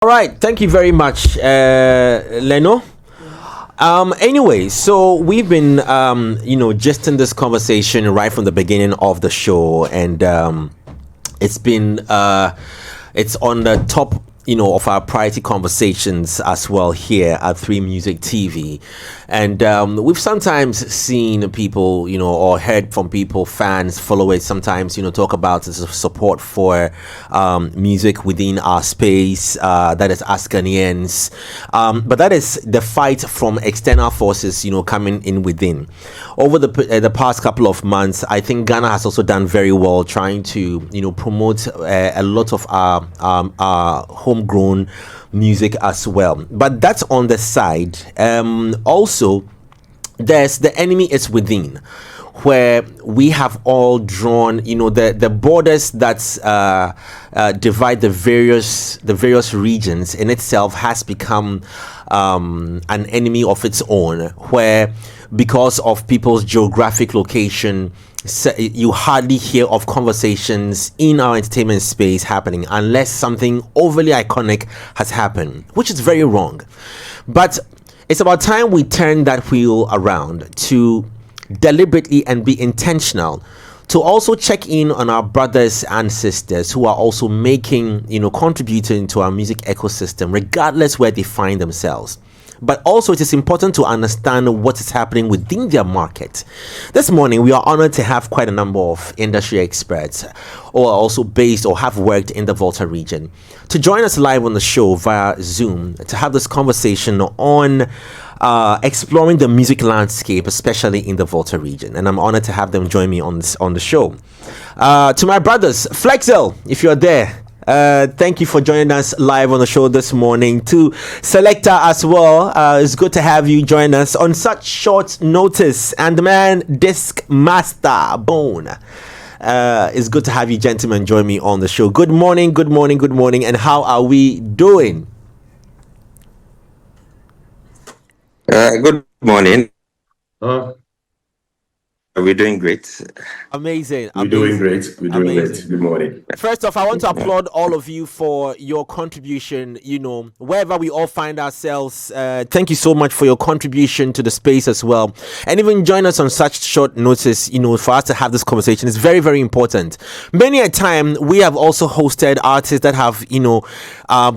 All right, thank you very much, Leno. Anyway, so we've been, just in this conversation right from the beginning of the show, and it's been, it's on the top, of our priority conversations as well here at Three Music TV, and we've sometimes seen people, or heard from people, fans, followers, sometimes, talk about the support for music within our space, that is us Ghanaians, but that is the fight from external forces, coming in within. Over the past couple of months, I think Ghana has also done very well trying to, promote a lot of our homegrown music as well. But that's on the side. Also, there's the enemy is within, where we have all drawn, the borders that divide the various regions in itself has become an enemy of its own, where because of people's geographic location, you hardly hear of conversations in our entertainment space happening unless something overly iconic has happened, which is very wrong. But it's about time we turn that wheel around to deliberately and be intentional to also check in on our brothers and sisters who are also making, contributing to our music ecosystem, regardless where they find themselves. But also, it is important to understand what is happening within their market. This morning, we are honored to have quite a number of industry experts who are also based or have worked in the Volta region to join us live on the show via Zoom to have this conversation on exploring the music landscape, especially in the Volta region. And I'm honored to have them join me on the show. To my brothers, Flexal, if you're there. Thank you for joining us live on the show this morning. To Selekta as well, it's good to have you join us on such short notice. And the man Discmaster Bone, it's good to have you gentlemen join me on the show. Good morning, and how are we doing? Good morning. We're doing great. Amazing. We're doing great. Good morning. First off, I want to applaud all of you for your contribution, wherever we all find ourselves. Thank you so much for your contribution to the space as well. And even join us on such short notice, for us to have this conversation is very, very important. Many a time, we have also hosted artists that have,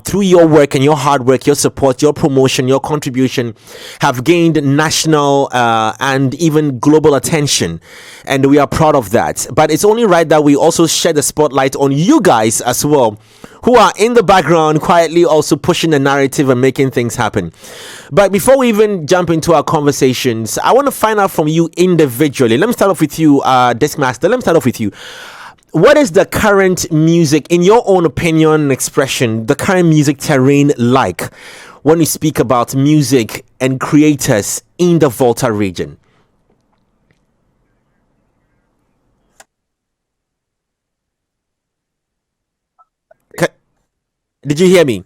through your work and your hard work, your support, your promotion, your contribution, have gained national and even global attention. And we are proud of that. But it's only right that we also shed the spotlight on you guys as well, who are in the background quietly also pushing the narrative and making things happen. But before we even jump into our conversations, I want to find out from you individually. Let me start off with you, Discmaster. Let me start off with you. What is the current music, in your own opinion and expression, the current music terrain like when we speak about music and creators in the Volta region? Did you hear me?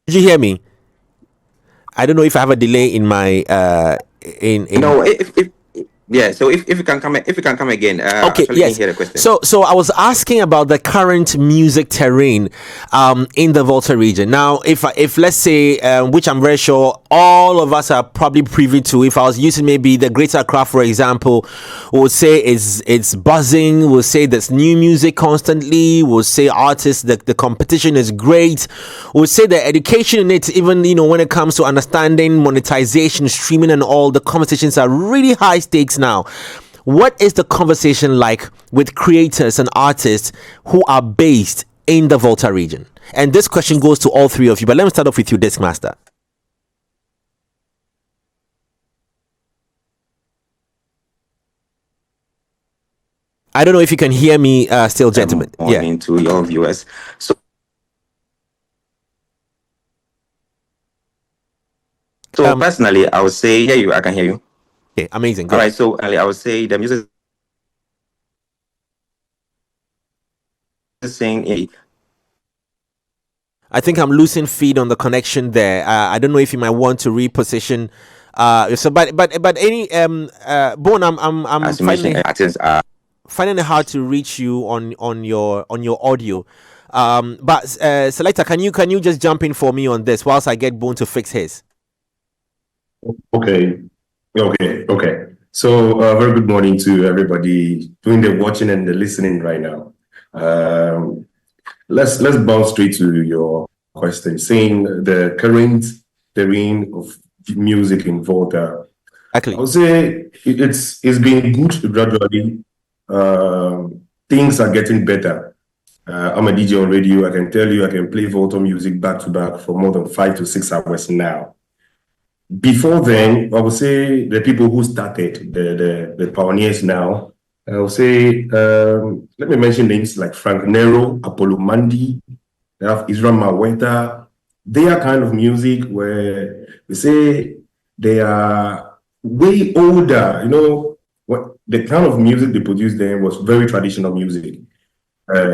Did you hear me? I don't know if I have a delay in my in No, so if you can come again. Okay, Actually, yes. didn't hear the question. So I was asking about the current music terrain in the Volta region. Now, if let's say, which I'm very sure all of us are probably privy to, if I was using maybe the Greater Accra, for example, we would say it's buzzing, we'll say there's new music constantly, we'll say artists, the competition is great, we'll say the education in it, even, when it comes to understanding monetization, streaming and all, the conversations are really high stakes now. What is the conversation like with creators and artists who are based in the Volta region? And this question goes to all three of you, but let me start off with you, Discmaster. I don't know if you can hear me still, gentlemen. Morning to your viewers. So personally, I would say, I can hear you. Okay, amazing. All right, so I would say the music saying I think I'm losing feed on the connection there. I don't know if you might want to reposition. But any Bone, I'm as you mentioned, finally. artists are finding it hard to reach you on your audio. But Selekta, can you just jump in for me on this whilst I get Bone to fix his? Okay. So, very good morning to everybody doing the watching and the listening right now. Let's bounce straight to your question, saying the current terrain of music in Volta. Exactly. I would say it's been good gradually. Things are getting better. I'm a DJ on radio. I can tell you I can play Volta music back to back for more than 5 to 6 hours now. Before then, I would say the people who started, the pioneers now, I would say, let me mention names like Frank Nero, Apollo Mandi, they have Israel Maweta. Their kind of music where we say they are way older, you know, what the kind of music they produced then was very traditional music.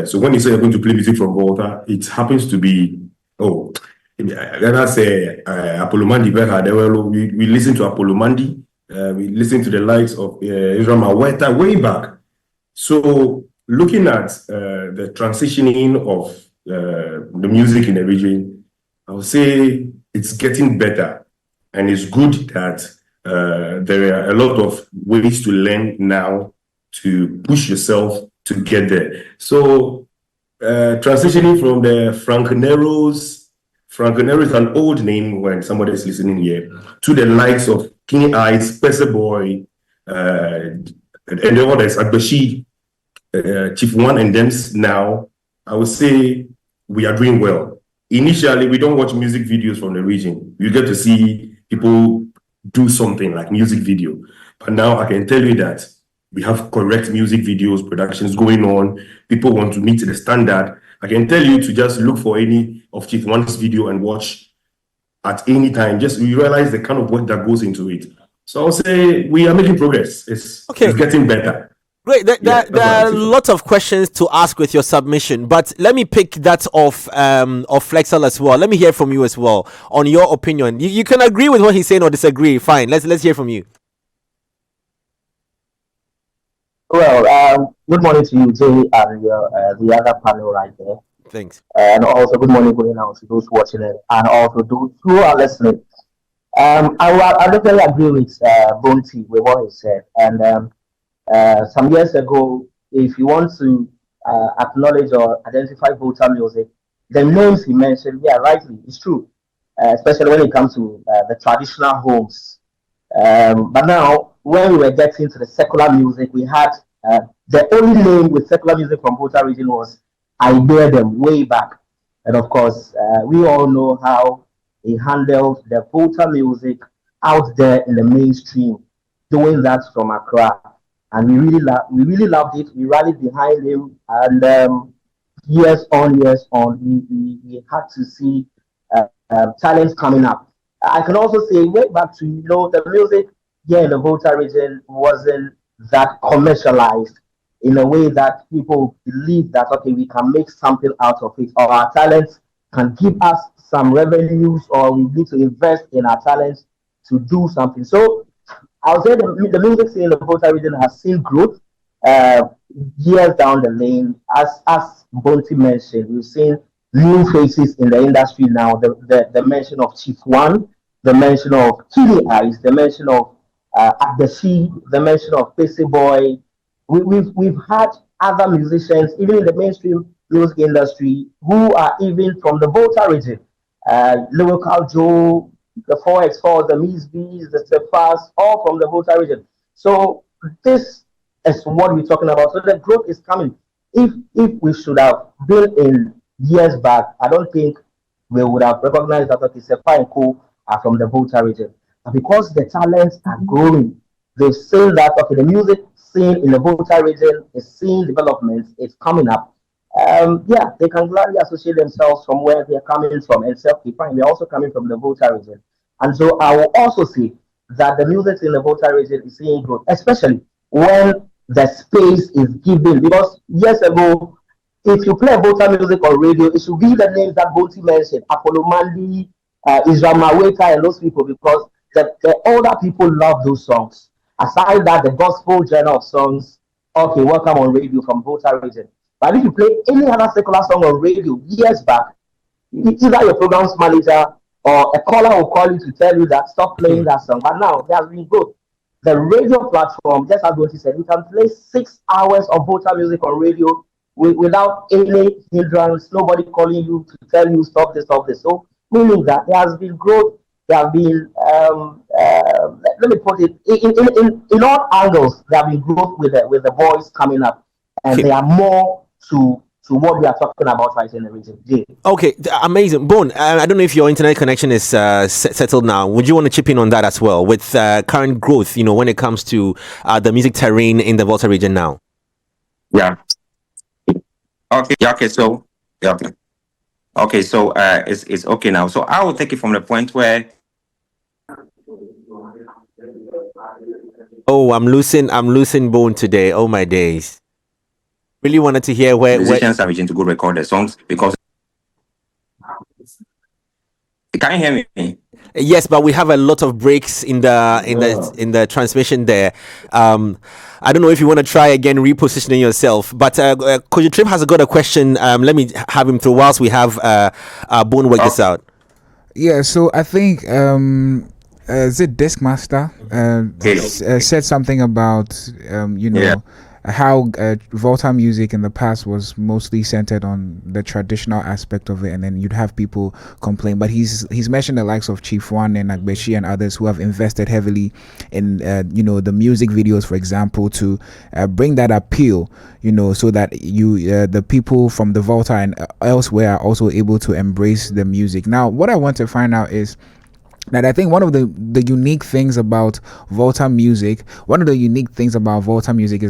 So when you say you're going to play music from Volta, it happens to be, let us say Apollo Mandi. We listen to Apollo Mandi. We listen to the likes of Israel Maweta way back. So looking at the transitioning of the music in the region, I would say it's getting better, and it's good that there are a lot of ways to learn now to push yourself to get there. So transitioning from the Frank Nero is an old name when somebody is listening here, to the likes of King Ice, Pese Boy, and the others, Agbashi, Chief One, and them now, I would say we are doing well. Initially, we don't watch music videos from the region. You get to see people do something like music video. But now I can tell you that we have correct music videos, productions going on. People want to meet the standard. I can tell you to just look for any of Chief One's video and watch at any time. Just you realize the kind of work that goes into it. So I'll say we are making progress. It's getting better. Great. There are lots of questions to ask with your submission, but let me pick that of Flexal as well. Let me hear from you as well on your opinion. You can agree with what he's saying or disagree. Fine. Let's hear from you. Well, good morning to you, Jay, and the other panel right there. Thanks. And also good morning going out to those watching it and also those who are listening. I definitely agree with Bonthy with what he said. And some years ago, if you want to acknowledge or identify Volta music, the names he mentioned, yeah, rightly, it's true, especially when it comes to the traditional homes. But now, when we were getting to the secular music, we had the only name with secular music from Volta region was I Bear Them way back. And of course, we all know how he handled the Volta music out there in the mainstream, doing that from Accra. And we really loved it. We rallied behind him, and years on, we had to see talents coming up. I can also say way back to the music here in the Volta region wasn't that commercialized in a way that people believe that okay, we can make something out of it, or our talents can give us some revenues, or we need to invest in our talents to do something. So I would say the music scene in the Volta region has seen growth years down the lane. As Bonthy mentioned, we've seen new faces in the industry now. The mention of Chief One, the mention of Kili Eyes, the mention of Agbashi, the mention of Pacey Boy. We've had other musicians, even in the mainstream music industry, who are even from the Volta region. Lyrical Joe, the 4x4, the Miss B's, the Stephas, all from the Volta region. So this is what we're talking about. So the growth is coming. If we should have been in years back, I don't think we would have recognized that okay, Sepa and Co are from the Volta region. But because the talents are growing, they've seen that okay, the music scene in the Volta region is seeing developments, it's coming up. Yeah, they can gladly associate themselves from where they're coming from and self-define. They're also coming from the Volta region. And so I will also say that the music in the Volta region is seeing growth, especially when the space is given. Because years ago, if you play Volta music on radio, it should be the names that Bonthy mentioned, Apollo Mandi, Israel Maweta, and those people, because the older people love those songs. Aside that, the gospel genre of songs Okay, welcome on radio from Volta Region. But if you play any other secular song on radio years back, either your program's manager or a caller will call you to tell you that stop playing that song. But now there has been growth. The radio platform, just as what he said, you can play 6 hours of Volta music on radio without any hindrance, nobody calling you to tell you stop this, stop this. So meaning that there has been growth, there have been let me put it in all angles, there have been growth with the voice coming up, and there are more to what we are talking about right in the region. Jay. Okay, amazing. Bone, I don't know if your internet connection is settled now. Would you want to chip in on that as well with current growth, when it comes to the music terrain in the Volta region now? Yeah. Okay. Yeah. Okay. So. Yeah. Okay. So it's okay now. So I will take it from the point where. Oh, I'm losing Bone today. Oh my days. Really wanted to hear where musicians are reaching to go record their songs because. Can you hear me? Yes, but we have a lot of breaks in the transmission there. I don't know if you want to try again repositioning yourself, but Coach Trim has got a question. Let me have him through whilst we have Bone work this out. Yeah, so I think is it Discmaster said something about how Volta music in the past was mostly centered on the traditional aspect of it, and then you'd have people complain. But he's mentioned the likes of Chief One and Agbeshi and others who have invested heavily in the music videos, for example, to bring that appeal, so that the people from the Volta and elsewhere are also able to embrace the music. Now, what I want to find out is that I think one of the unique things about Volta music is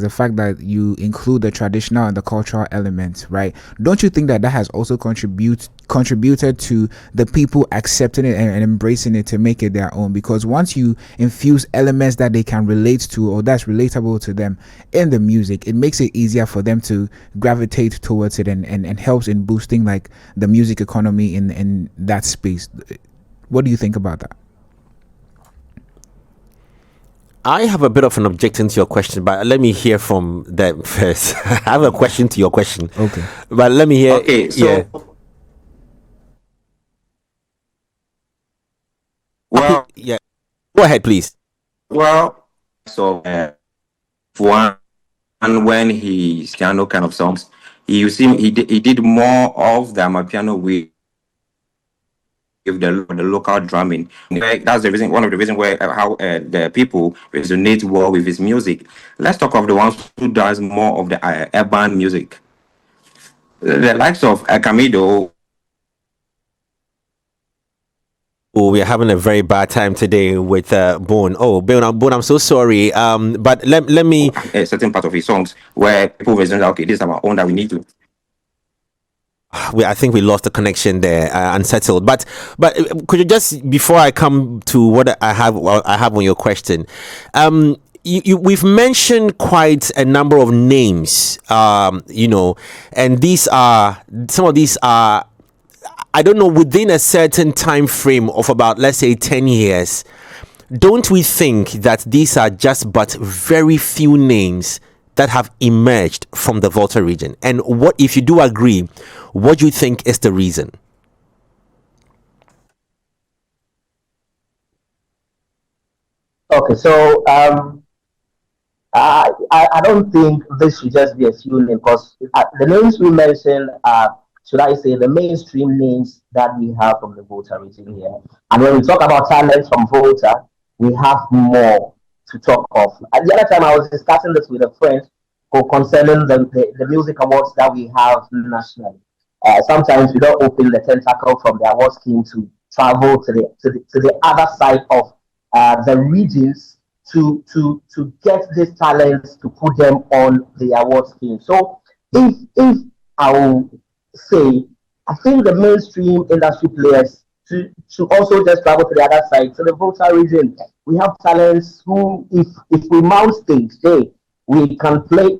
the fact that you include the traditional and the cultural elements, right? Don't you think that has also contributed to the people accepting it and embracing it to make it their own? Because once you infuse elements that they can relate to or that's relatable to them in the music, it makes it easier for them to gravitate towards it and helps in boosting like the music economy in that space. What do you think about that? I have a bit of an objection to your question, but let me hear from them first. I have a question to your question. Okay. But let me hear. Okay, so. Yeah. Well. Yeah. Go ahead, please. Well, so one, and when he's piano kind of songs, he did more of the Amapiano with the local drumming. That's the reason. One of the reasons where how the people resonate well with his music. Let's talk of the ones who does more of the urban music. The likes of Camido. Oh, we are having a very bad time today with Bone. Oh, Bone, I'm so sorry. But let me A certain part of his songs where people resonate. Okay, this is our own that we need to. I think we lost the connection there, unsettled. But could you just, before I come to what I have on your question, we've mentioned quite a number of names, and some of these are, I don't know, within a certain time frame of about, let's say, 10 years. Don't we think that these are just but very few names that have emerged from the Volta region? And what, if you do agree, what do you think is the reason? Okay, so I don't think this should just be a few names, because the names we mentioned are, should I say, the mainstream names that we have from the Volta region here. And when we talk about talents from Volta, we have more to talk of. At the other time, I was discussing this with a friend concerning the music awards that we have nationally. Sometimes we don't open the tentacle from the award scheme to travel to the other side of the regions to get these talents to put them on the award scheme. So if I will say, I think the mainstream industry players to also just travel to the other side, to the Volta region. We have talents who, if we mount stage, we can play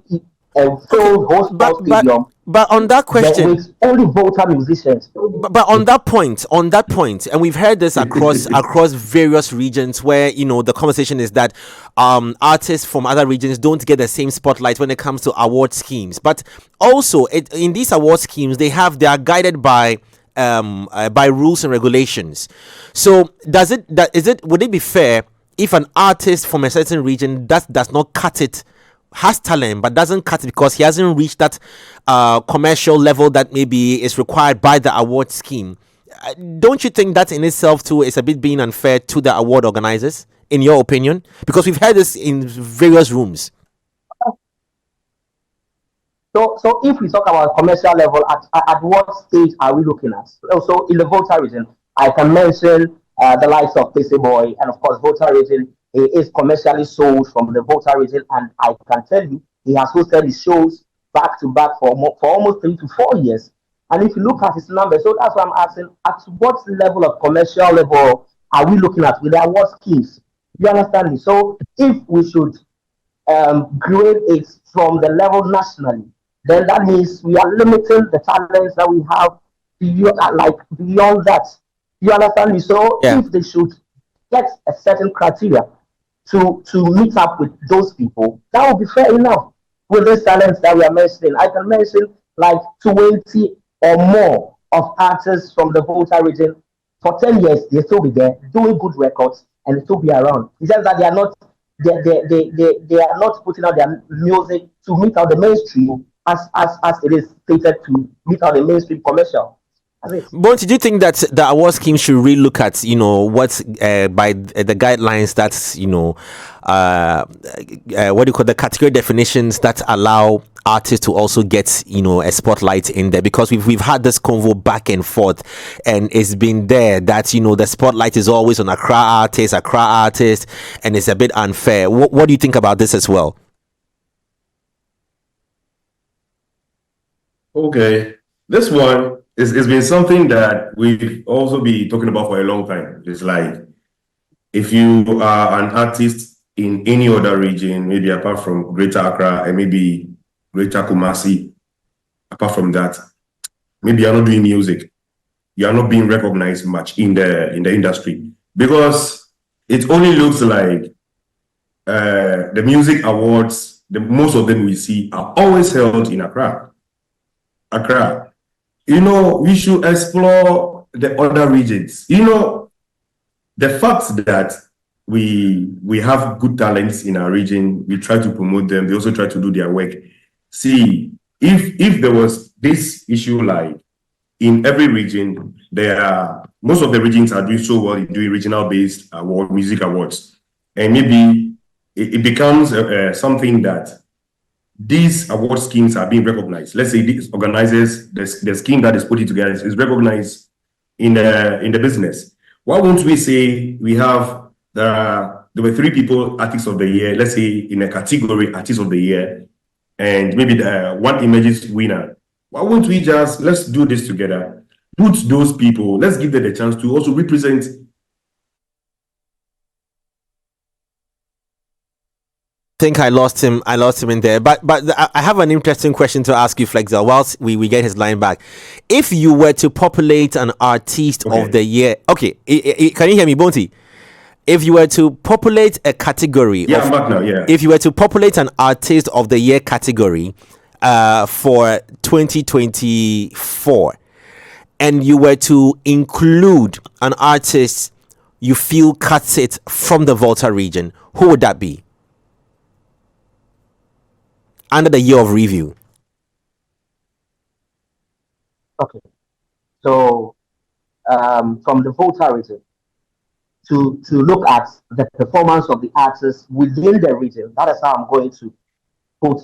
a full host stadium. But on that question, with only Volta musicians. but on that point, and we've heard this across various regions where the conversation is that artists from other regions don't get the same spotlight when it comes to award schemes. But also, in these award schemes, they are guided by rules and regulations. So would it be fair if an artist from a certain region does not cut it, has talent but doesn't cut it because he hasn't reached that commercial level that maybe is required by the award scheme? Don't you think that in itself too is a bit being unfair to the award organizers, in your opinion? Because we've heard this in various rooms. So if we talk about commercial level, at what stage are we looking at? So in the Volta region, I can mention the likes of PC Boy, and of course, Volta region is commercially sold from the Volta region, and I can tell you, he has hosted his shows back to back for almost 3 to 4 years. And if you look at his numbers, so that's why I'm asking, at what level of commercial level are we looking at with the award schemes? You understand me? So if we should grade it from the level nationally, then that means we are limiting the talents that we have beyond that. You understand me? So if they should get a certain criteria to meet up with those people, that would be fair enough. With the talents that we are mentioning, I can mention like 20 or more of artists from the Volta region. For 10 years, they still be there doing good records and they still be around. It's just that they are not putting out their music to meet out the mainstream as it is stated to meet out the mainstream commercial. But do you think that the award scheme should really look at what by the guidelines that's what do you call the category definitions that allow artists to also get a spotlight in there? Because we've had this convo back and forth, and it's been there that the spotlight is always on Accra artists, and it's a bit unfair. What do you think about this as well? Okay, this one it's been something that we've also been talking about for a long time. It's like, if you are an artist in any other region, maybe apart from Greater Accra and maybe Greater Kumasi, apart from that, maybe you're not doing music. You are not being recognized much in the industry, because it only looks like the music awards, most of them we see are always held in Accra. We should explore the other regions. The fact that we have good talents in our region, we try to promote them. They also try to do their work. See, if there was this issue, like in every region, most of the regions are doing so well in doing regional-based music awards, and maybe it becomes something that these award schemes are being recognized. Let's say these organizers, the scheme that is put together is recognized in the business. Why won't we say there were 3 people artists of the year, let's say in a category artist of the year, and maybe the one emerges winner? Why won't we let's do this together, put those people, let's give them the chance to also represent. Think I lost him in there, but I have an interesting question to ask you, Flexal, whilst we get his line back. If you were to populate an artist of the year, can you hear me, Bonthy? If you were to populate a category, I'm back now. Yeah. If you were to populate an artist of the year category for 2024, and you were to include an artist you feel cuts it from the Volta region, who would that be? Under the year of review. Okay. So from the Volta region, to look at the performance of the artists within the region, that is how I'm going to put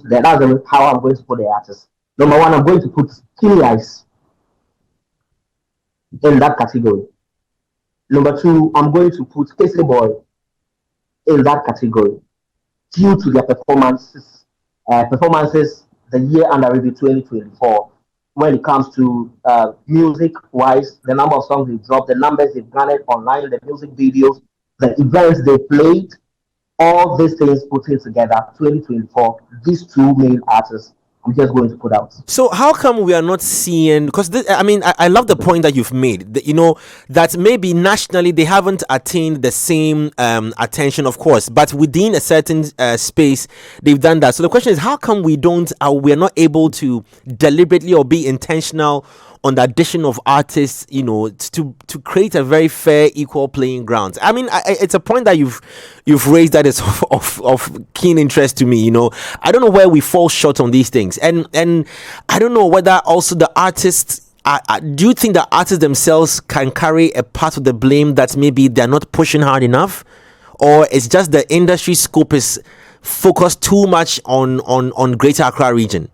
how I'm going to put the artists. Number one, I'm going to put Kini Ice in that category. Number two, I'm going to put Casey Boy in that category due to their performances the year under review 2024. When it comes to music wise, the number of songs they dropped, the numbers they've garnered online, the music videos, the events they played, all these things put in together, 2024, these 2 main artists I'm just going to put out. So how come we are not seeing? Because I love the point that you've made. That, that maybe nationally they haven't attained the same attention, of course, but within a certain space they've done that. So the question is, how come we are not able to deliberately or be intentional on the addition of artists, to create a very fair, equal playing ground? It's a point that you've raised that is of keen interest to me. I don't know where we fall short on these things, and I don't know whether also the artists. Do you think the artists themselves can carry a part of the blame that maybe they're not pushing hard enough, or it's just the industry scope is focused too much on Greater Accra region?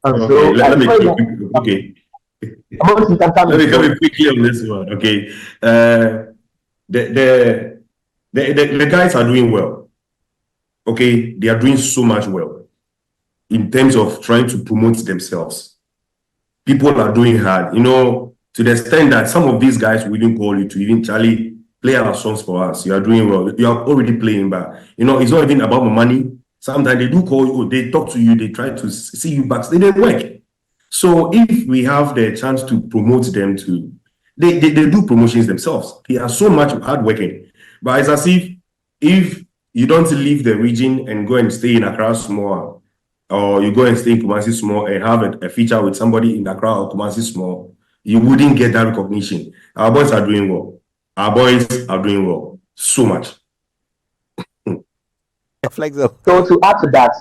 Okay, let me come quickly on this one. Okay, the guys are doing well. Okay, they are doing so much well in terms of trying to promote themselves. People are doing hard, to the extent that some of these guys will even call you to even Charlie play our songs for us. You are doing well. You are already playing back. It's not even about money. Sometimes they do call you, they talk to you, they try to see you back. They didn't work. So if we have the chance to promote them they do promotions themselves. They are so much hardworking. But it's as if you don't leave the region and go and stay in Accra small, or you go and stay in Kumasi small and have a feature with somebody in Accra or Kumasi small, you wouldn't get that recognition. Our boys are doing well. Our boys are doing well. So much. So to add to that,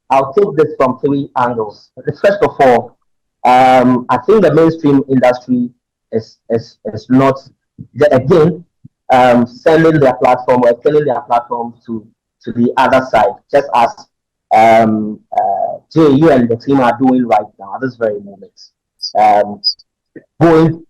I'll take this from three angles. First of all, I think the mainstream industry is not again selling their platform or selling their platform to the other side, just as JU and the team are doing right now at this very moment. Going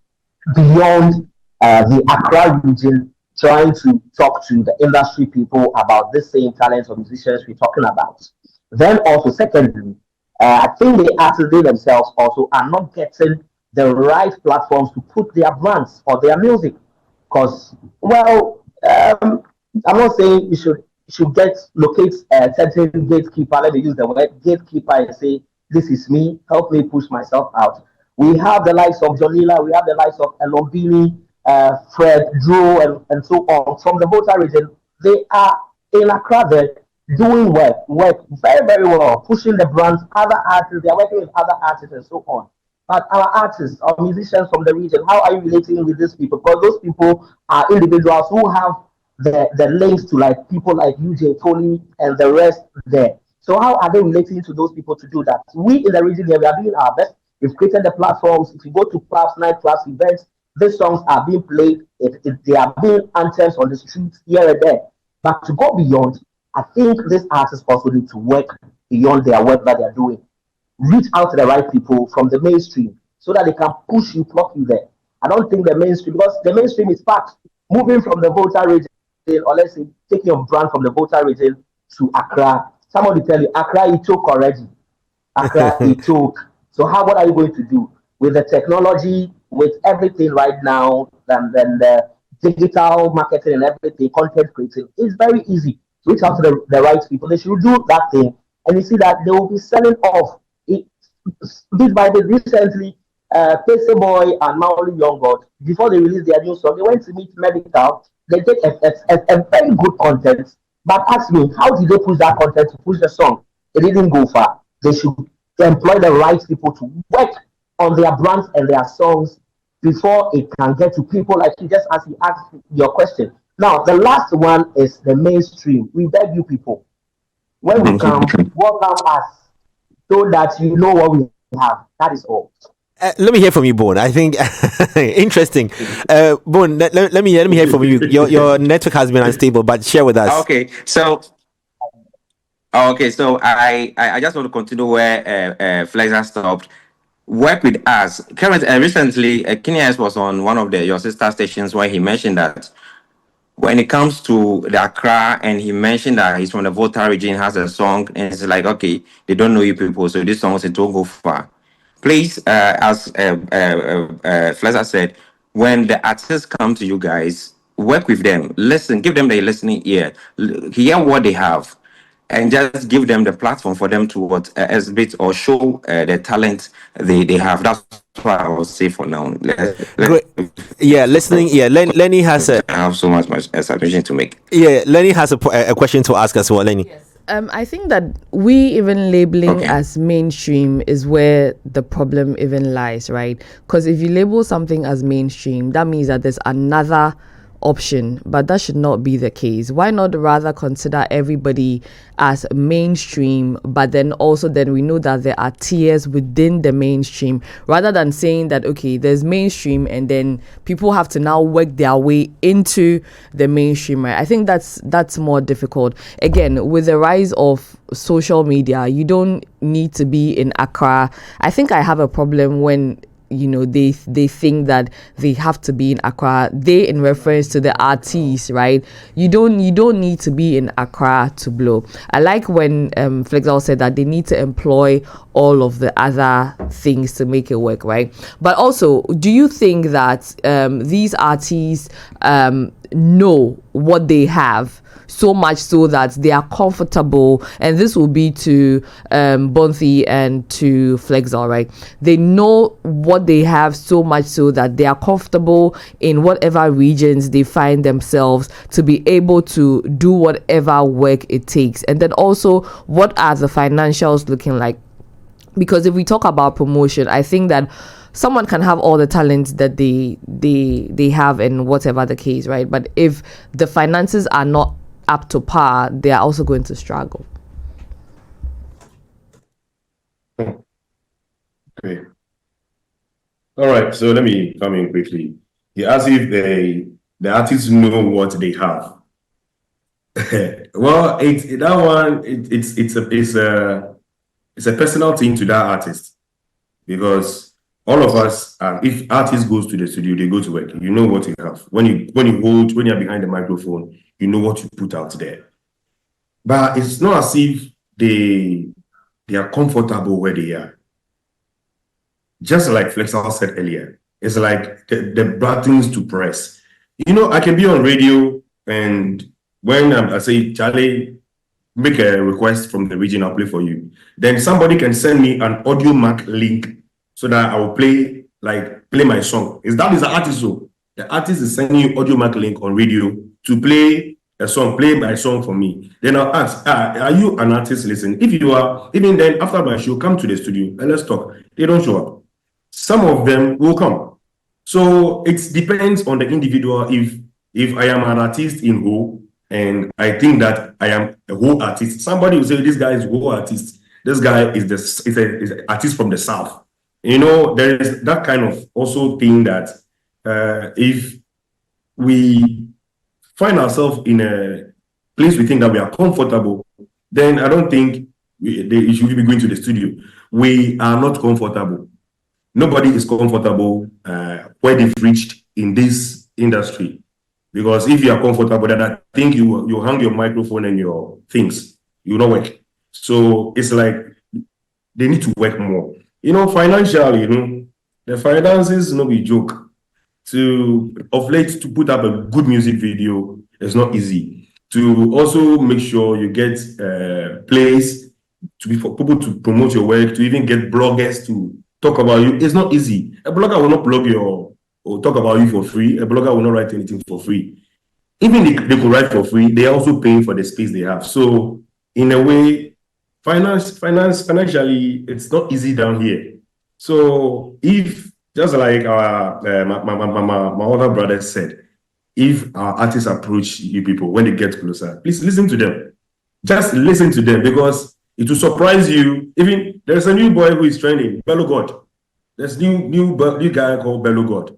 beyond the Accra region, trying to talk to the industry people about the same talents of musicians we're talking about. Then also, secondly, I think the artists themselves also are not getting the right platforms to put their brands or their music. Because, I'm not saying you should locate a certain gatekeeper. Let me use the word gatekeeper and say, "This is me. Help me push myself out." We have the likes of Jonila, we have the likes of Elombini, Fred, Drew, and so on from the Volta region. They are in Accra there doing work very, very well, pushing the brands, other artists, they are working with other artists and so on. But our artists, our musicians from the region, how are you relating with these people? Because those people are individuals who have the links to like people like UJ, Tony, and the rest there. So how are they relating to those people to do that? We in the region here, we are doing our best. We've created the platforms. If you go to clubs, nightclubs, events, these songs are being played. They are being anthems on the streets here and there. But to go beyond, I think these artists also need to work beyond their work that they're doing. Reach out to the right people from the mainstream so that they can push you, plug you there. I don't think the mainstream, because the mainstream is fast. Moving from the Volta region, or let's say taking a brand from the Volta region to Accra. Somebody tell you, Accra, it took already. Accra, it took. So what are you going to do with the technology, with everything right now, and then the digital marketing and everything, content creating? It's very easy. Reach out to the right people. They should do that thing, and you see that they will be selling off. Bit by bit, recently, Pace Boy and Maoli Young God, before they released their new song, they went to meet Medical. They did a very good content. But ask me, how did they push that content to push the song? It didn't go far. They should employ the right people to work on their brands and their songs before it can get to people like you, just as you asked your question. Now, the last one is the mainstream. We beg you people, when we come, welcome us so that you know what we have. That is all. Let me hear from you, Bone. I think interesting. Bone, let me hear from you. Your network has been unstable, but share with us. Okay, so I just want to continue where Flexal stopped. Work with us. Recently, Kenya was on one of your sister stations where he mentioned that when it comes to the Accra, and he mentioned that he's from the Volta region, has a song, and it's like, okay, they don't know you people, so this song it won't go far. Please, as Flexal said, when the artists come to you guys, work with them, listen, give them the listening ear, hear what they have, and just give them the platform for them to exhibit or show the talent they have. That's what I will say for now. Great. Yeah, listening. Yeah, Lenny has I have so much submission to make. Yeah, Lenny has a question to ask as well. Lenny. I think that we even labeling as mainstream is where the problem even lies, right? Because if you label something as mainstream, that means that there's another option, but that should not be the case. Why not rather consider everybody as mainstream, but then we know that there are tiers within the mainstream, rather than saying that okay, there's mainstream and then people have to now work their way into the mainstream, right? I think that's more difficult. Again, with the rise of social media, you don't need to be in Accra. I think I have a problem when they think that they have to be in Accra. They in reference to the artists, right? You don't need to be in Accra to blow. I like when Flexal said that they need to employ all of the other things to make it work, right? But also, do you think that these artists know what they have so much so that they are comfortable? And this will be to Bonthy and to Flexal, right? They know what they have so much so that they are comfortable in whatever regions they find themselves to be able to do whatever work it takes. And then also, what are the financials looking like? Because if we talk about promotion, I think that someone can have all the talents that they have and whatever the case, right? But if the finances are not up to par, they are also going to struggle. Okay. All right. So let me come in quickly. You ask if the artists know what they have. Well, it's a personal thing to that artist, because all of us, if artist goes to the studio, they go to work. You know what you have. When you're behind the microphone, you know what you put out there. But it's not as if they are comfortable where they are. Just like Flexal said earlier, it's like the buttons to press. I can be on radio, and when I say, Charlie, make a request from the region, I'll play for you. Then somebody can send me an audio mark link so that I will play my song. That is the artist. So the artist is sending you audio mark link on radio to play a song, play my song for me. Then I'll ask, are you an artist? Listen, if you are, even then after my show, come to the studio and let's talk. They don't show up. Some of them will come. So it depends on the individual. If I am an artist in Ho, and I think that I am a Ho artist, somebody will say this guy is a Ho artist. This guy is an artist from the South. There is that kind of also thing that if we find ourselves in a place we think that we are comfortable, then I don't think you should be going to the studio. We are not comfortable. Nobody is comfortable where they've reached in this industry. Because if you are comfortable, then I think you hang your microphone and your things, you don't work. So it's like they need to work more. Financially, the finances no be joke. Of late, to put up a good music video is not easy. To also make sure you get plays for people to promote your work, to even get bloggers to talk about you, it's not easy. A blogger will not blog or talk about you for free. A blogger will not write anything for free. Even they could write for free, they are also paying for the space they have. So in a way, financially, it's not easy down here. So if, just like my other brother said, if our artists approach you people when they get closer, please listen to them. Just listen to them, because it will surprise you. Even there's a new boy who is trending, Bello God. There's new guy called Bello God.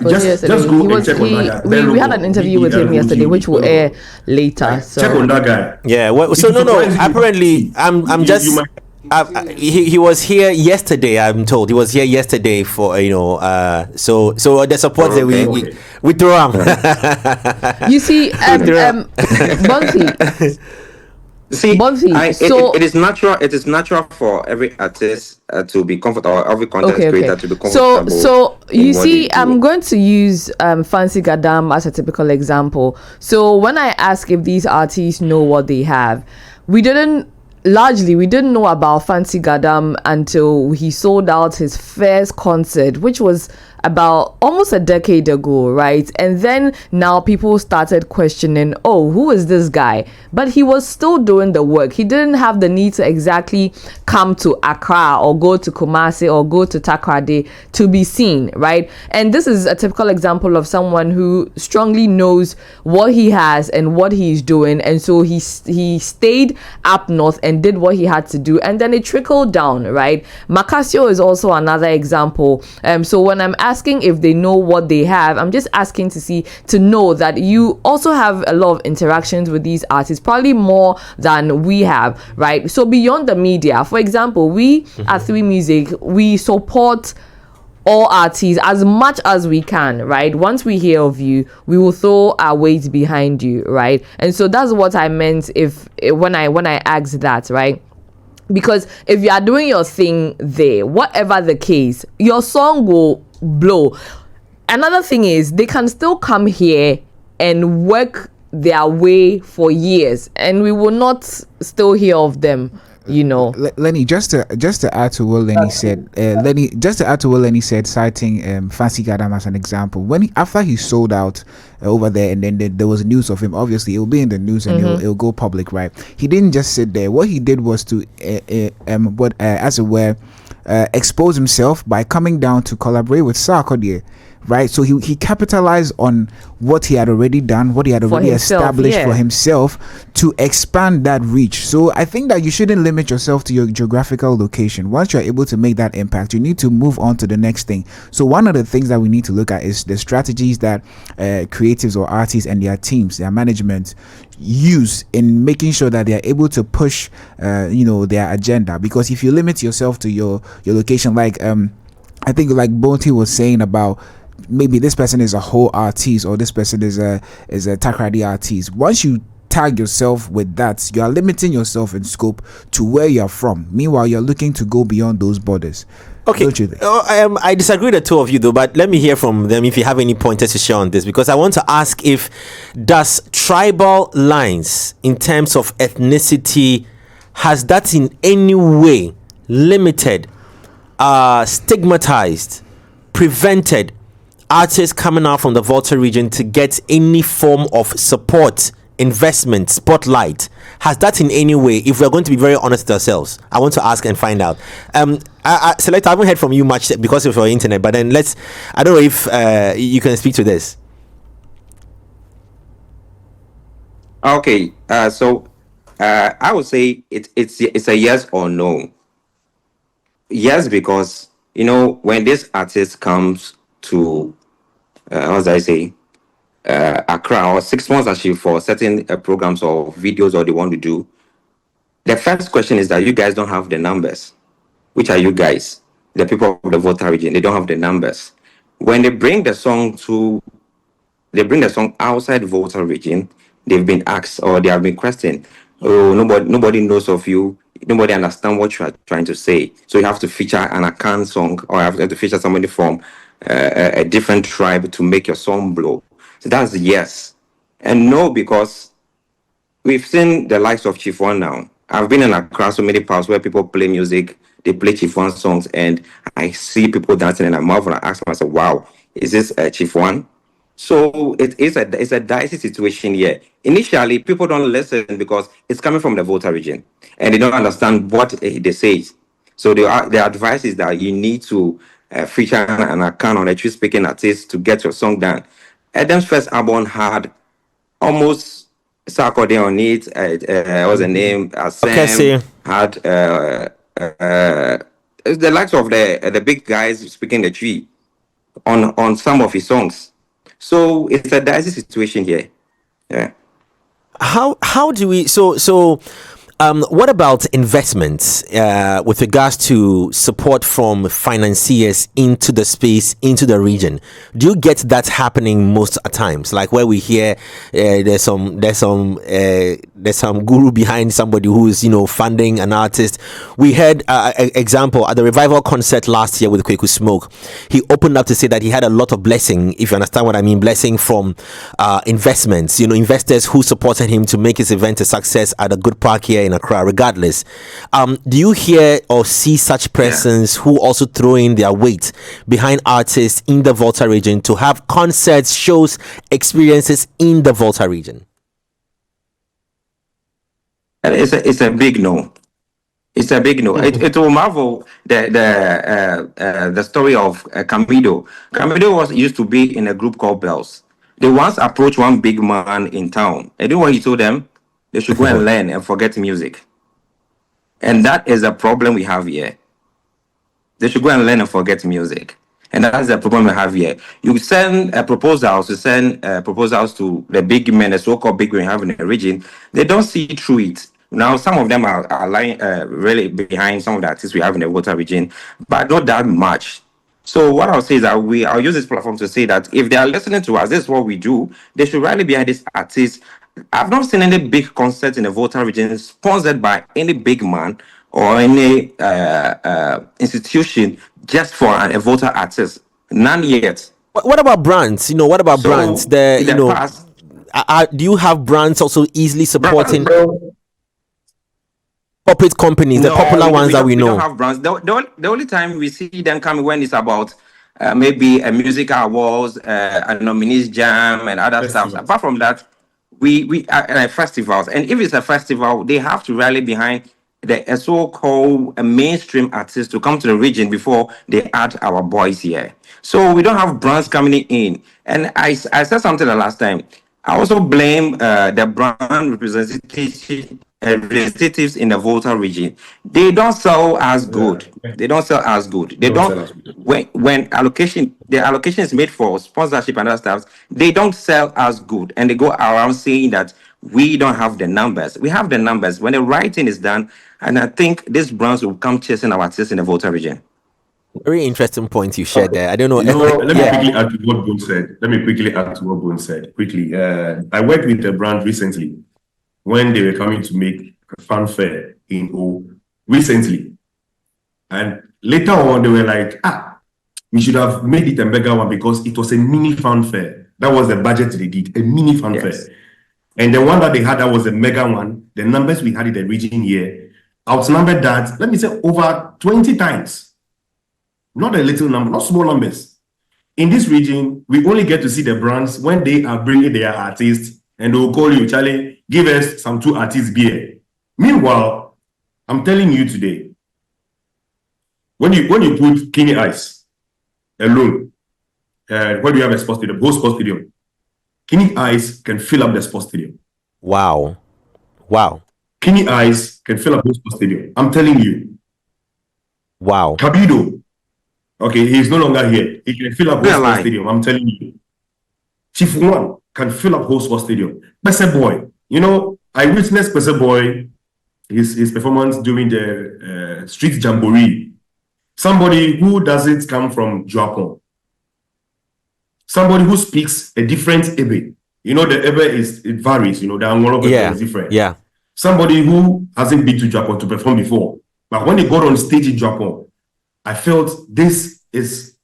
Just go and check on that guy. We had an interview with him yesterday, which will air later. So. Check on that guy. Yeah. Well, so no. Apparently, I'm just. He was here yesterday. I'm told he was here yesterday for So the support that we throw him. You see, Bonthy. See, Bonthy, it is natural. It is natural for every artist to be comfortable, or every content okay. creator to be So comfortable you in what they see, I'm do. going to use Fancy Gadam as a typical example. So when I ask if these artists know what they have, we didn't know about Fancy Gadam until he sold out his first concert, which was about almost a decade ago, right? And then now people started questioning, oh, who is this guy? But he was still doing the work. He didn't have the need to exactly come to Accra or go to Kumasi or go to Takoradi to be seen, right? And this is a typical example of someone who strongly knows what he has and what he's doing, and so he stayed up north and did what he had to do, and then it trickled down, right? Macasio is also another example. So when I'm asking if they know what they have, I'm just asking to know that you also have a lot of interactions with these artists, probably more than we have, right? So beyond the media, for example, we at 3 Music, we support all artists as much as we can, right? Once we hear of you, we will throw our weight behind you, right? And so that's what I meant when I asked that, right? Because if you are doing your thing there, whatever the case, your song will blow. Another thing is they can still come here and work their way for years, and we will not still hear of them. Lenny, just to add to what Lenny said, citing Fancy Gadam as an example. After he sold out over there, and then there was news of him. Obviously, it will be in the news and it'll go public, right? He didn't just sit there. What he did was to, as it were, expose himself by coming down to collaborate with Sarkodie. Right, so he capitalized on what he had already done, what he had already established for himself, to expand that reach. So I think that you shouldn't limit yourself to your geographical location. Once you're able to make that impact, you need to move on to the next thing. So one of the things that we need to look at is the strategies that creatives or artists and their teams, their management, use in making sure that they are able to push their agenda. Because if you limit yourself to your location, like I think like Bonthy was saying about, maybe this person is a whole artist or this person is a Takoradi artist. Once you tag yourself with that, you are limiting yourself in scope to where you're from. Meanwhile, you're looking to go beyond those borders. Okay, don't you think? I disagree with the two of you though, but let me hear from them if you have any pointers to share on this, because I want to ask, if does tribal lines in terms of ethnicity, has that in any way limited, stigmatized, prevented artists coming out from the Volta region to get any form of support, investment, spotlight? Has that in any way, if we're going to be very honest with ourselves, I want to ask and find out. Selekta, I haven't heard from you much because of your internet, but then I don't know if you can speak to this. Okay, so I would say it's a yes or no. Yes, because when this artist comes to what was I say, Accra, or 6 months actually, for certain programs or videos or they want to do, the first question is that you guys don't have the numbers. Which are you guys? The people of the Volta region, they don't have the numbers. When they bring the song outside Volta region, they've been asked or they have been questioned. Oh, nobody knows of you. Nobody understands what you are trying to say. So you have to feature an Akan song, or you have to feature somebody from a different tribe to make your song blow. So that's yes. And no, because we've seen the likes of Chief One now. I've been in Accra so many parts where people play music, they play Chief One songs, and I see people dancing and I marvel. I ask myself, wow, is this Chief One? So it's a dicey situation here. Initially, people don't listen because it's coming from the Volta region and they don't understand what they say. So the advice is that you need to feature an account on a true speaking artist to get your song done. Adam's first album had almost Sarkodie on it. What's the name? Sam had the likes of the big guys speaking the tree on some of his songs. So it's a dicey situation here. Yeah. How do we What about investments with regards to support from financiers into the space, into the region? Do you get that happening most at times? Like where we hear there's some guru behind somebody who is funding an artist. We had an example at the revival concert last year with Kweku Smoke. He opened up to say that he had a lot of blessing, if you understand what I mean, blessing from investments. Investors who supported him to make his event a success at a good park here in Accra, regardless. Do you hear or see such persons who also throw in their weight behind artists in the Volta region to have concerts, shows, experiences in the Volta region? It's a big no. It's a big no. It will marvel the story of Camido. Camido used to be in a group called Bells. They once approached one big man in town. And you know what he told them? They should go and learn and forget music. And that is a problem we have here. They should go and learn and forget music. And that's the problem we have here. You send proposals to the big men, the so-called big men we have in the region. They don't see through it. Now, some of them are lying really behind some of the artists we have in the Volta region, but not that much. So what I'll say is that I'll use this platform to say that if they are listening to us, this is what we do. They should rally behind this artist. I've not seen any big concert in the Volta region sponsored by any big man or any institution just for a Volta artist. None yet. What about brands? What about brands? Do you have brands also easily supporting corporate companies, the popular ones that we know? We don't have brands. The only time we see them coming when it's about maybe a music awards, a nominees jam, and other stuff. Apart from that, we are festivals, and if it's a festival, they have to rally behind the so-called mainstream artists to come to the region before they add our boys here. So we don't have brands coming in. And I said something the last time. I also blame the brand representatives in the Volta region. They don't sell as good. They don't sell as good. They don't. When the allocation is made for sponsorship and other stuff, they don't sell as good, and they go around saying that we don't have the numbers. We have the numbers. When the writing is done, and I think these brands will come chasing our artists in the Volta region. Very interesting point you shared there. I don't know. Let me quickly add to what Bone said. Quickly. I worked with a brand recently when they were coming to make a fanfare in O recently. And later on, they were like, we should have made it a mega one because it was a mini fanfare. That was the budget they did, a mini fanfare. Yes. And the one that they had, that was a mega one. The numbers we had in the region here outnumbered that, let me say, over 20 times. Not a little number, not small numbers. In this region, we only get to see the brands when they are bringing their artists and they'll call you, Charlie, give us some 2 artists beer. Meanwhile, I'm telling you today, when you put Kini Ice alone, when you have a sports stadium, whole sports stadium, Kini Ice can fill up the sports stadium. Wow. Kini Ice can fill up the sports stadium. I'm telling you. Wow. Kabido. Okay, he's no longer here. He can fill up whole sports stadium. I'm telling you. Chief One can fill up whole sports stadium. Pese Boy. I witnessed Pese Boy, his performance during the street jamboree. Somebody who doesn't come from Japan. Somebody who speaks a different Ebe. The Ebe it varies. The Angolo is different. Yeah. Somebody who hasn't been to Japan to perform before. But when he got on stage in Japan, I felt this is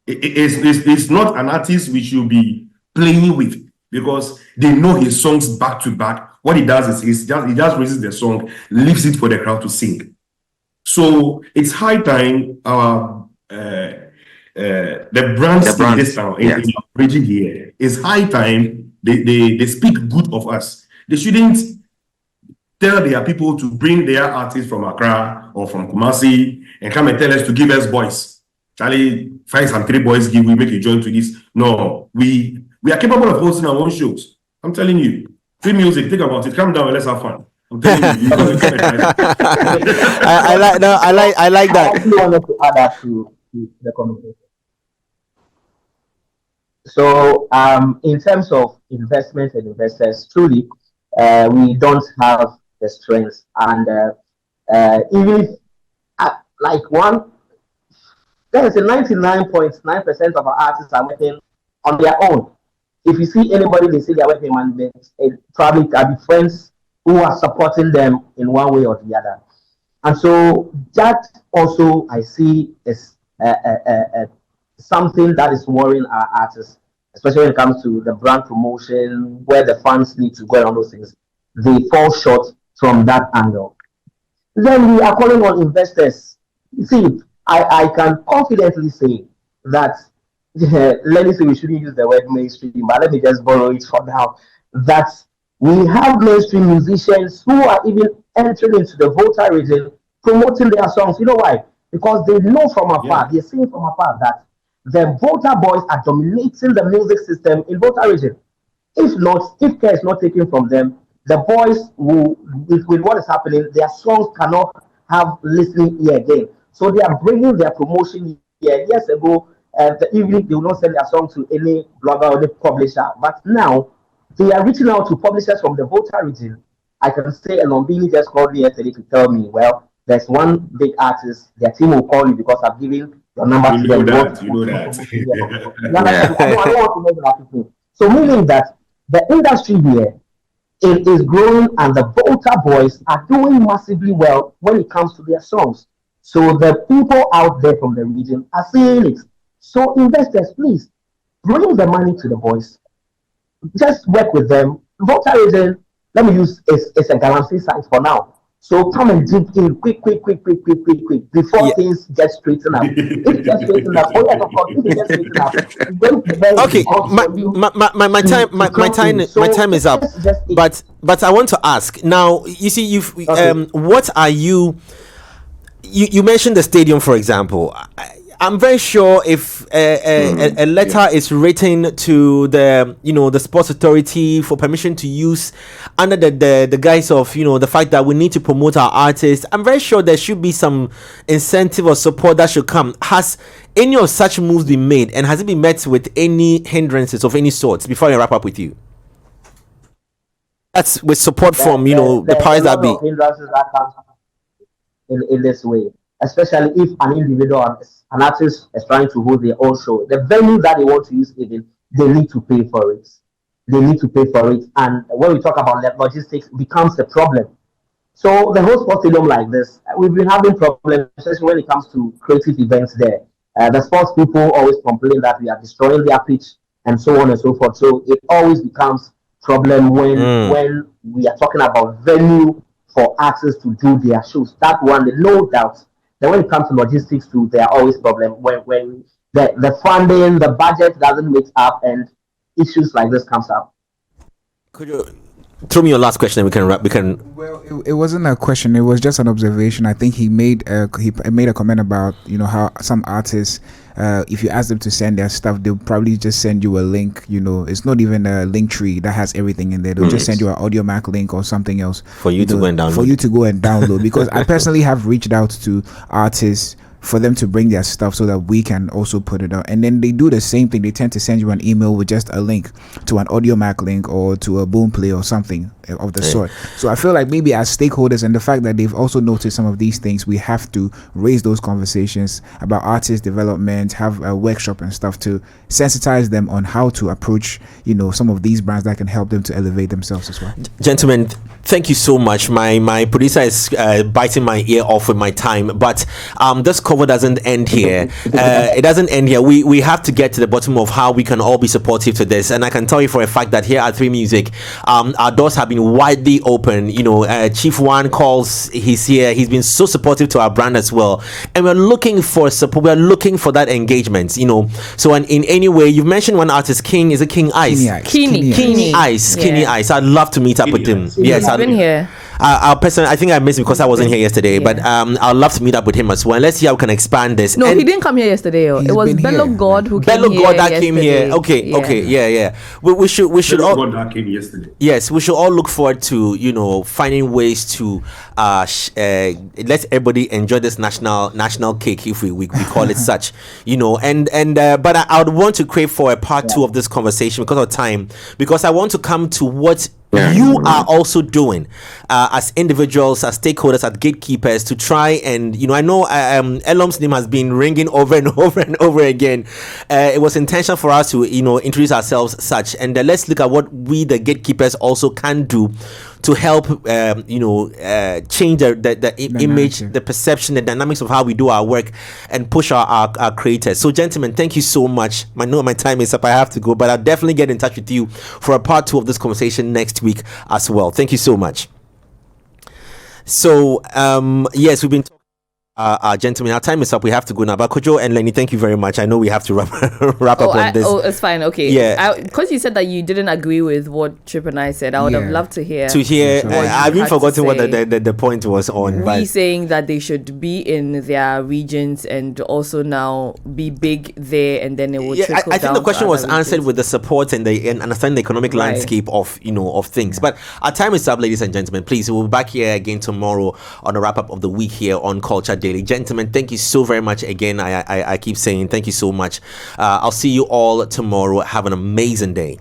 not an artist we should be playing with because they know his songs back to back. What he does is he just raises the song, leaves it for the crowd to sing. So it's high time the brands in this town, in the region here, it's high time they speak good of us. They shouldn't tell their people to bring their artists from Accra or from Kumasi and come and tell us to give us boys. Charlie, find some 3 boys, we make you join to this. No, we are capable of hosting our own shows. I'm telling you. Free music, think about it. Come down and let's have fun. I'm telling you. I like that. I actually wanted to add that to the conversation. So, in terms of investments and investors, truly, we don't have the strengths. And even if, like one, there's a 99.9% of our artists are working on their own. If you see anybody they say they're working management, it probably can be friends who are supporting them in one way or the other. And so that also I see is something that is worrying our artists, especially when it comes to the brand promotion, where the funds need to go on those things. They fall short from that angle. Then we are calling on investors. You see, I can confidently say that, let me say we shouldn't use the word mainstream, but let me just borrow it for now, that we have mainstream musicians who are even entering into the Volta region promoting their songs. You know why? Because they know from afar, they're seeing from afar that the Volta boys are dominating the music system in Volta region. If not, if care is not taken from them, the boys will, with what is happening, their songs cannot have listening ear again. So they are bringing their promotion here. Years ago, the evening they will not send their song to any blogger or any publisher, but now they are reaching out to publishers from the Volta region. I can say, and Lombini just called me yesterday to tell me, well, there's one big artist, their team will call you because I've given your number to them. You know that. I don't want to know that. So meaning that the industry here it is growing and the Volta boys are doing massively well when it comes to their songs. So the people out there from the region are seeing it. So investors, please bring the money to the boys. Just work with them. Volta region, let me use it's a guarantee site for now. So come and dig in quick, before things get straightened up. If it gets straightened up, oh yes, of course, if it gets straightened up, it's going to be very Okay, my time is up. But I want to ask now. You see, what are you mentioned the stadium, for example. I'm very sure if a letter is written to the sports authority for permission to use under the guise of the fact that we need to promote our artists, I'm very sure there should be some incentive or support that should come. Has any of such moves been made, and has it been met with any hindrances of any sorts? Before I wrap up with you, that's with support from the powers that be. Hindrances that come in this way, especially if an individual, an artist is trying to hold their own show. The venue that they want to use, even they need to pay for it. They need to pay for it. And when we talk about logistics, it becomes a problem. So the whole sports stadium like this, we've been having problems, especially when it comes to creative events there. The sports people always complain that we are destroying their pitch and so on and so forth. So it always becomes problem when we are talking about venue for artists to do their shows. That one, no doubt. Then when it comes to logistics too, there are always problems when the funding, the budget doesn't mix up, and issues like this comes up. Could you throw me your last question? We can. Well, it wasn't a question. It was just an observation. I think he made a comment about how some artists, if you ask them to send their stuff, they'll probably just send you a link. It's not even a link tree that has everything in there. They'll just send you an AudioMac link or something else for you to go and download. Because I personally have reached out to artists for them to bring their stuff so that we can also put it out, and then they do the same thing. They tend to send you an email with just a link to an AudioMac link or to a Boom Play or something of the sort. So I feel like maybe as stakeholders, and the fact that they've also noticed some of these things, we have to raise those conversations about artist development, have a workshop and stuff to sensitize them on how to approach some of these brands that can help them to elevate themselves as well. Gentlemen, thank you so much. My producer is biting my ear off with my time, but this cover doesn't end here. It doesn't end here. We have to get to the bottom of how we can all be supportive to this, and I can tell you for a fact that here at 3 Music, our doors have been widely open. Chief One calls, he's here. He's been so supportive to our brand as well, and we're looking for support. We're looking for that engagement. So in any way, you've mentioned one artist, King. Is it King Ice? King Ice. I'd love to meet up with him. Yes, I've been here. I think I missed him because I wasn't here yesterday. But I'd love to meet up with him as well. And let's see how we can expand this. No, he didn't come here yesterday. It was Bello God who came here. Bello God that came here. Okay, yeah. We should all. God that came yesterday. Yes, we should all look forward to finding ways to let everybody enjoy this national cake, if we call it such. But I would want to crave for a part 2 of this conversation because of time, because I want to come to what you are also doing as individuals, as stakeholders, as gatekeepers to try and, I know Elom's name has been ringing over and over and over again. It was intentional for us to, introduce ourselves such, and let's look at what we, the gatekeepers, also can do to help, change the image, the perception, the dynamics of how we do our work and push our creators. So, gentlemen, thank you so much. I know my time is up. I have to go, but I'll definitely get in touch with you for a part 2 of this conversation next week as well. Thank you so much. So, yes, we've been talking. Gentlemen, our time is up. We have to go now. But Kojo and Lenny, thank you very much. I know we have to wrap up on this. Oh, it's fine. Okay. Yeah. Because you said that you didn't agree with what Trip and I said, I would have loved to hear. I've even forgotten what the point was on. We saying that they should be in their regions and also now be big there, and then it will trickle I think down the question to was other answered regions. with the support and understanding the economic landscape of things. But our time is up, ladies and gentlemen. Please, we'll be back here again tomorrow on a wrap up of the week here on Culture Daily. Gentlemen, thank you so very much again. I keep saying thank you so much. I'll see you all tomorrow. Have an amazing day.